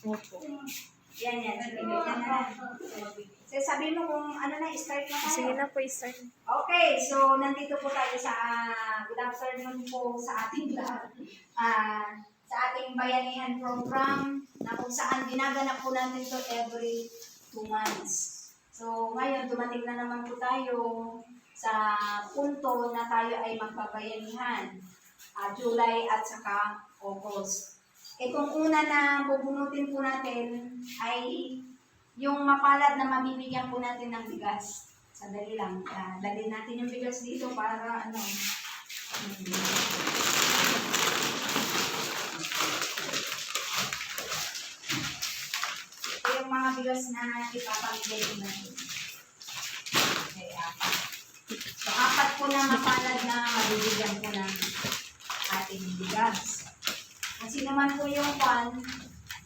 Opo. Yan. Sige, ganyan na. So, sabi mo kung ano na, start na tayo. Sige na po, start. Okay, so nandito po tayo sa good afternoon po sa ating lahat. Sa ating bayanihan program na kung saan ginaganap po natin to every 2 months. So ngayon, dumating na naman po tayo sa punto na tayo ay magbabayanihan. July at saka August. Itong una na bubunutin po natin ay yung mapalad na mabibigyan po natin ng bigas. Sandali lang. Dalhin natin yung bigas dito para ano. Ito yung mga bigas na ipapamigay po natin. Okay, 4. So, 4 po na mapalad na mabibigyan po ng ating bigas. Kung sino man po yung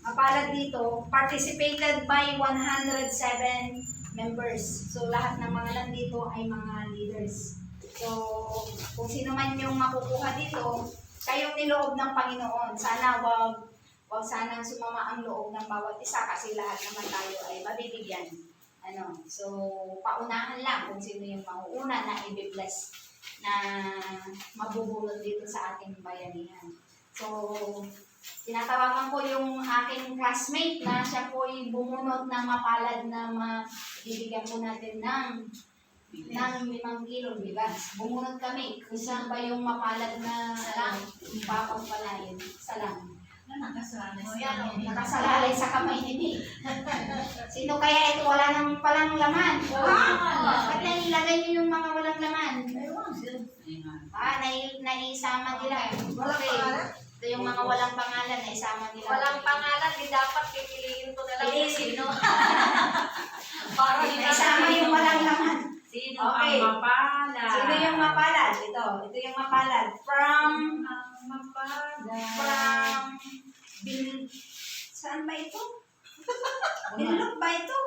mapalad dito, participated by 107 members. So, lahat ng mga nandito ay mga leaders. So, kung sino man yung makukuha dito, kayong niloob ng Panginoon. Sana wag sanang sumama ang loob ng bawat isa kasi lahat naman tayo ay mabibigyan. So, paunahan lang kung sino yung mauuna na i-bless na mabubulot dito sa ating bayanihan. So, tinatawagan ko yung aking classmate na siya po ay bumunot ng mapalad na mabibigyan po natin ng 5 kilong bigas. Bumunot kami. Kung ba yung mapalad na papagpalain? Salam. Nakasalalay sa kamay ni Sino kaya ito wala nang palang laman? Ba't nailagay niyo yung mga walang laman? Naisama nila. Okay. Ito yung mga walang pangalan na isama nila. Walang pangalan, di dapat pipiliin ko na lang kung sino. Naisama yung walang laman. Sino Okay. ang mapalad? Sino yung mapalad? Ito yung mapalad. Saan ba ito? Binlog ba ito?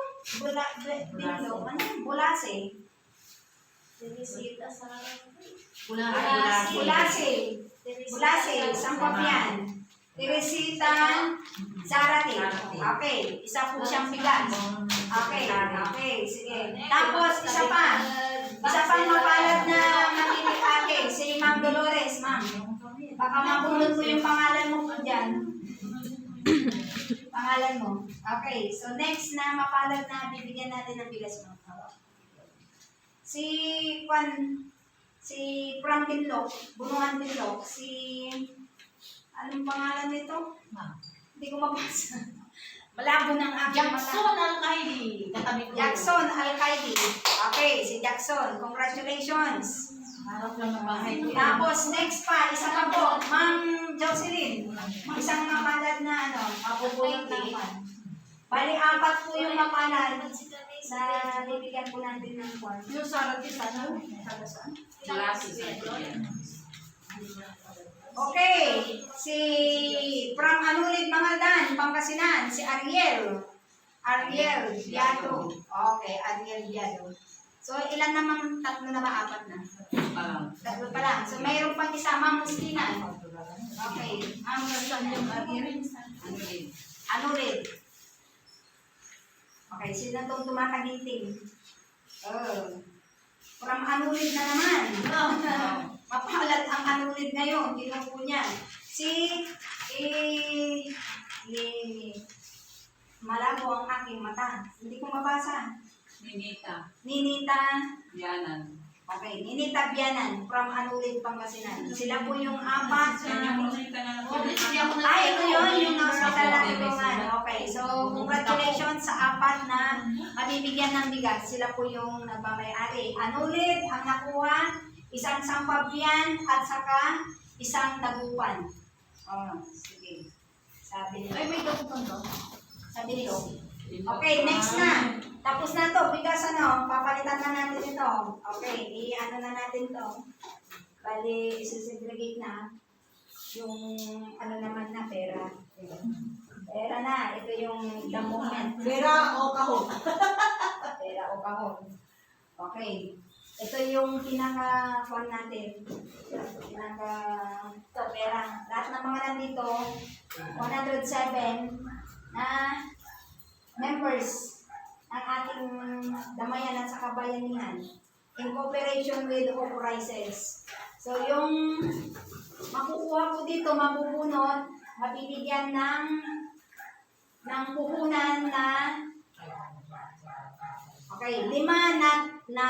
Binlog? Ano? Bulase? Sinisita sa... Bulase. Saan pa yan? Teresita Zarate. Okay. Isa po siyang bigas. Okay. Sige. Tapos, isa pa. Isa pang mapalad na mamimikake. Si Ma'am Dolores, ma'am. Baka mabulot mo yung pangalan mo po dyan. Pangalan mo. Okay. So, next na mapalad na bibigyan natin ng bigas mo. Si Pram Binlok, Bunuan Binlok, anong pangalan nito? Hindi ko mabasa. Malabo ng aking Jackson Alcaide. Jackson Alcaide. Okay, si Jackson. Congratulations. Harap lang ng bahay ko. Tapos, next pa, isa pa po, Ma'am Jocelyn. Isang mapalad na mabubulot naman. Bali, 4 po yung mapalad na bibigyan po natin ng kwan. Yung Sarati sana. Saan? Okay. Si from Anulid Mangaldan, Pangasinan, si Ariel Biado. Okay, Ariel Biado. So, ilan naman? 3 na ba? 4 na? 3 pa lang. So, mayroon pang isa, Ma'am Mustina. Okay. Ma'am Anulid. Okay, sino itong tumatagiting? From Anulid na naman. Mapalad ang Anulid ngayon. Ginupo niya. Malabo ang aking mata. Hindi ko mabasa. Ninita. Bianan. Okay, Ninita Bianan from Anulid, Pangasinan. Sila po yung 4 na... Ay, ito yun, yung hospital na tulungan. Okay, so congratulations sa 4 na mabibigyan ng bigas. Sila po yung nagmamayari. Anulid ang nakuha, isang Sampabian at saka isang Dagupan. Sige. Sabi nila. Ay, may dagupan to. Sabi nila. Okay, next na. Tapos na to, bigas papalitan na natin ito. Okay, i-ano na natin to. Bali, isisegregate na yung naman na pera. Pera na, ito yung the moment. Pera o kahon? Pera o kahon. Okay. Ito yung pinaka-fund natin. Ito, pera. Lahat ng mga nandito, 107 na members ng ating damayan at sa kabayanihan in cooperation with Hope Rises. So yung makukuha ko dito, mabubunot, mabibigyan ng puhunan na okay, 5 na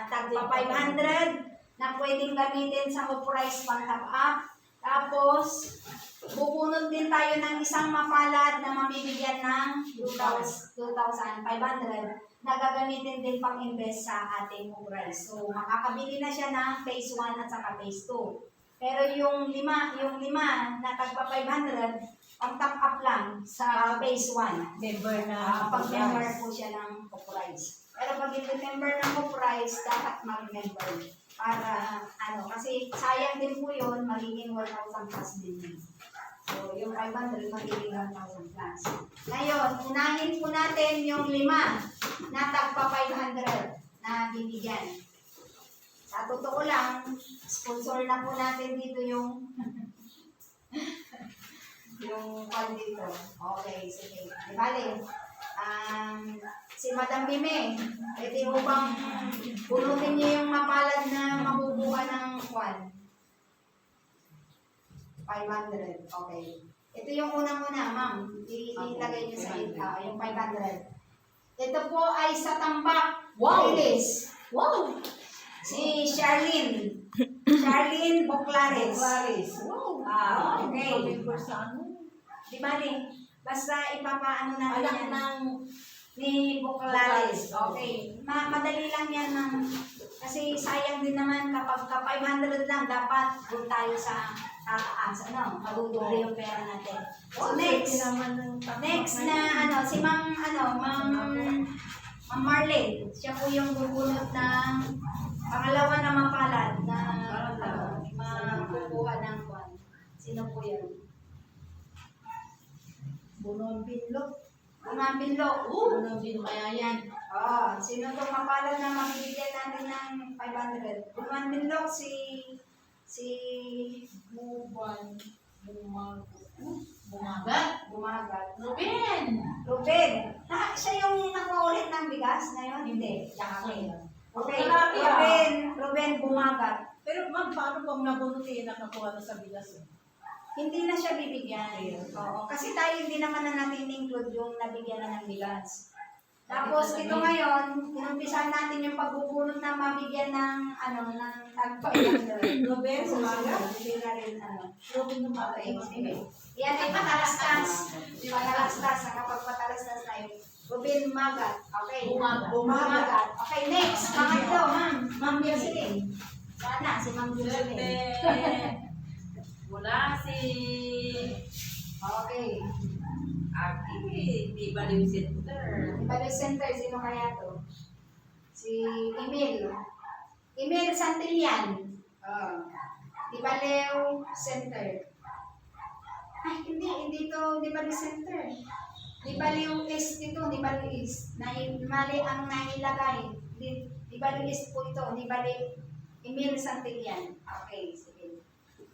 tagpa 500 na pwedeng gamitin sa Hope Rise pang top up. Tapos, bubunot din tayo ng isang mapalad na mamibigyan ng 2,500 na gagamitin din pang invest sa ating Hope Rise. So, makakabili na siya ng phase 1 at saka phase 2. Pero yung lima na tagpa 500, ang top up lang sa phase 1. Member na. Pag member po siya ng Hope Rise. Pero pag hindi member ng Hope Rise, dapat mag-member. Para, kasi sayang din po yun, magiging 1,000 plus din yun. So, yung 500, magiging 1,000 plus. Ngayon, unahin po natin yung 5 na tagpa 500 na bibigyan. Sa totoo lang, sponsor na po natin dito yung call dito. Okay, sige. Di bale, si Madam Bime, pwede mo bang punutin niyo yung mapalad na mabubuha ng 500. Okay. Ito yung unang-una, ma'am. Ilagay niyo sa yung 500. Ito po ay sa tambak. Wow! Lilis. Wow! Si Charlene. Charlene Boclares. Clarice. Wow! Okay. Member sa ano? Di ba basta ipapaano natin Anak yan ng ni Boclares. Okay. Madali lang yan kasi sayang din naman kapag ka 500 lang, dapat doon tayo sa tataas. Magugulo yung pera natin. So next na si Ma'am Marlene. Siya po yung bubunot ng pangalawa na mapalad na makukuha ng kwan. Sino po yan? Bunong Pinlok. Bunong Pinlok. Bunong Pinlok kaya yan. Sino itong mapalad na mabibigyan natin ng 500? Bunong Pinlok, si Bumagat. Ruben. Siya yung nakuulit ng bigas na yun? Hindi. Jacqueline. Okay. Ruben Bumagat. Pero ma'am, paano pang nabunutin nakakuha na sa bigas? Hindi na siya bibigyan. Oo. Kasi tayo hindi naman na natin include yung nabigyan na ng bigas. Tapos ito ngayon, inumpisahan natin yung pagbubunot na mabigyan ng ng tag-500. Ruben Bumagat? Hindi na rin Ruben Bumagat. Okay. Yan ay patalastas. Patalastas. Kapag patalastas tayo. Ruben Magat. Okay. Bumagat. Okay, next. Pangatlo, ma'am. Ma'am Jocelyn. Sana, si Ma'am Jocelyn. Wala si Okay. Aki, di baliw center. Value Center, sino kaya to? Si Emil. Emil Santillan. Di Value Center. Ay, hindi to Di Value Center. Di Value East ito, Di Value East. Mali ang nailagay. Di Value East po ito, Di Value Emil Santillan. Okay, sige.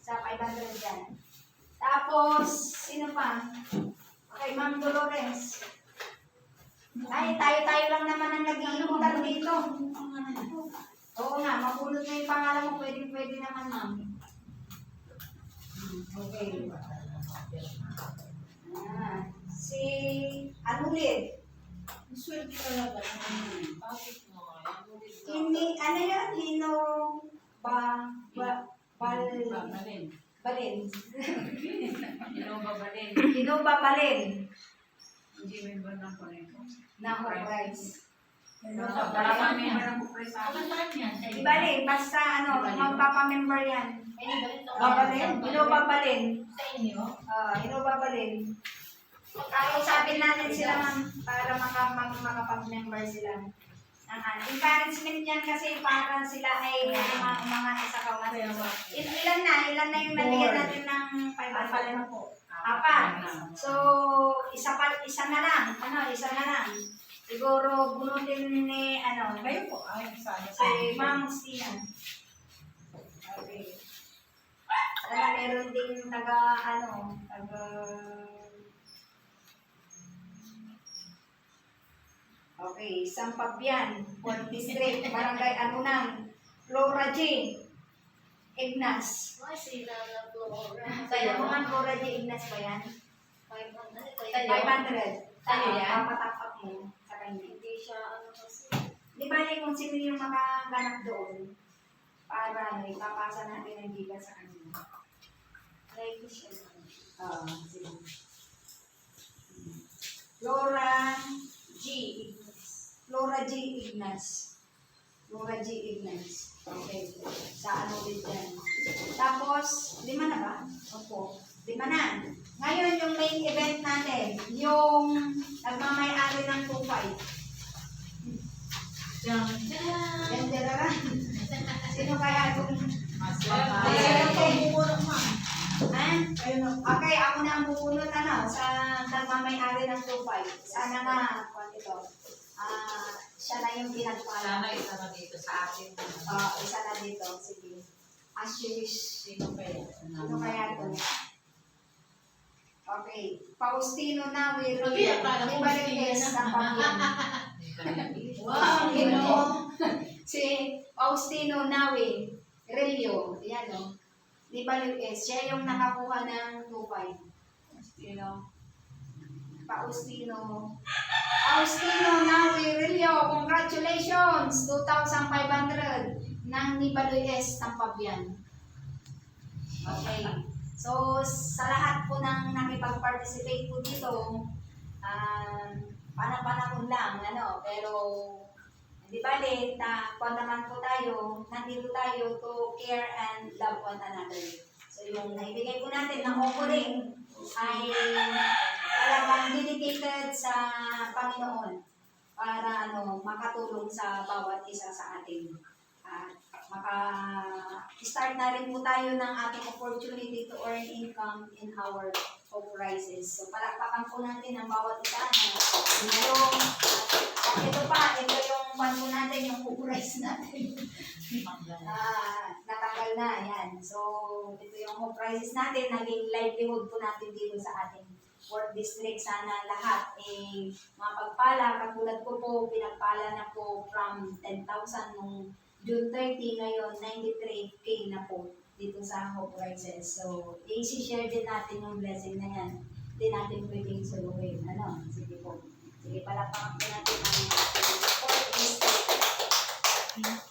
Sa 500 yan. Tapos, sino pa? Okay, Ma'am Dolores. Ay, tayo lang naman ang nag-iimutan dito. Oo nga, mapulot na yung pangalan mo. Pwede naman, ma'am. Okay. Si Anulid. Swerte talaga. Bakit mo? Ano yan? Hino Balin. Balin. Babalin. Hino Balin. Hindi member ng Coneco. Na Horizon. Para sa member ng Kupresa. Di bali, basta magpapamember yan. Babalin? Hino Babalin. Sa inyo? Hino Babalin. Kausapin natin sila ma'am para makapag-member sila. Encouragement yan kasi para sila ay mga isa ka Ilan na yung nabigyan natin ng 500 na po? 4. So, isa na lang. Isa na lang. Siguro bunutin ni Kayo po. Ay, sana. si Ma'am Stina. Okay. Meron ding taga Okay, Sampabian, 4th District, Barangay Anunang, Flora J. Ignas. Kaya mo nga Flora J. Ignas ba yan? 500. Tayo yan? Papatapak mo sa kanya. Di ba kung sino yung makaganap doon, para ipapasa natin ang giga sa kanya. Sige. Flora G. Flora G. Ignas. Flora G. Ignas. Okay. Sa ano din dyan. Tapos, 5 na ba? Opo. 5 na. Ngayon, yung main event natin, yung nagmamay-ari ng 2-5. Yan, dalaran. Sino kaya itong... Okay, ako na ang bubunot sa nagmamay-ari ng 2-5. Sana nga, ito, siya na yung pinagpala. Sana isa na dito sa atin. Isa na dito, sige. As you wish. Sino kaya? Sino kaya ito? Okay. Faustino Nawi. Okay, akala ko Ibalines Faustino. ng Pamilya. Wow, Ito, si Faustino Nawi. Relio. Yan o. Ibalines. Siya yung nakakuha ng 2-5. Sino? Faustino Nawi Relio. Congratulations! 2,500 ng Nibalues ng Pabian. Okay. So, sa lahat po ng nakipag-participate po dito, panahon lang, pero hindi bali, kung naman po tayo, nandito tayo to care and love one another. So, yung naibigay po natin ng offering ay talagang dedicated sa Panginoon para makatulong sa bawat isa sa atin. Maka-start na rin po tayo ng ating opportunity to earn income in our home crisis. So, palakpakan po natin ang bawat isa. Ito yung po natin, yung home crisis natin. Natanggal na, yan. So, ito yung home crisis natin, naging livelihood po natin dito sa ating work district. Sana lahat mapagpala. Katulad ko po, pinagpala na po from 10,000 nung June 30, ngayon 93K na po dito sa Hope Rises. So, i-share din natin yung blessing na yan. Hindi natin pwedeng suluhin. Sige po. Sige, palakpakan po natin ang 4th district.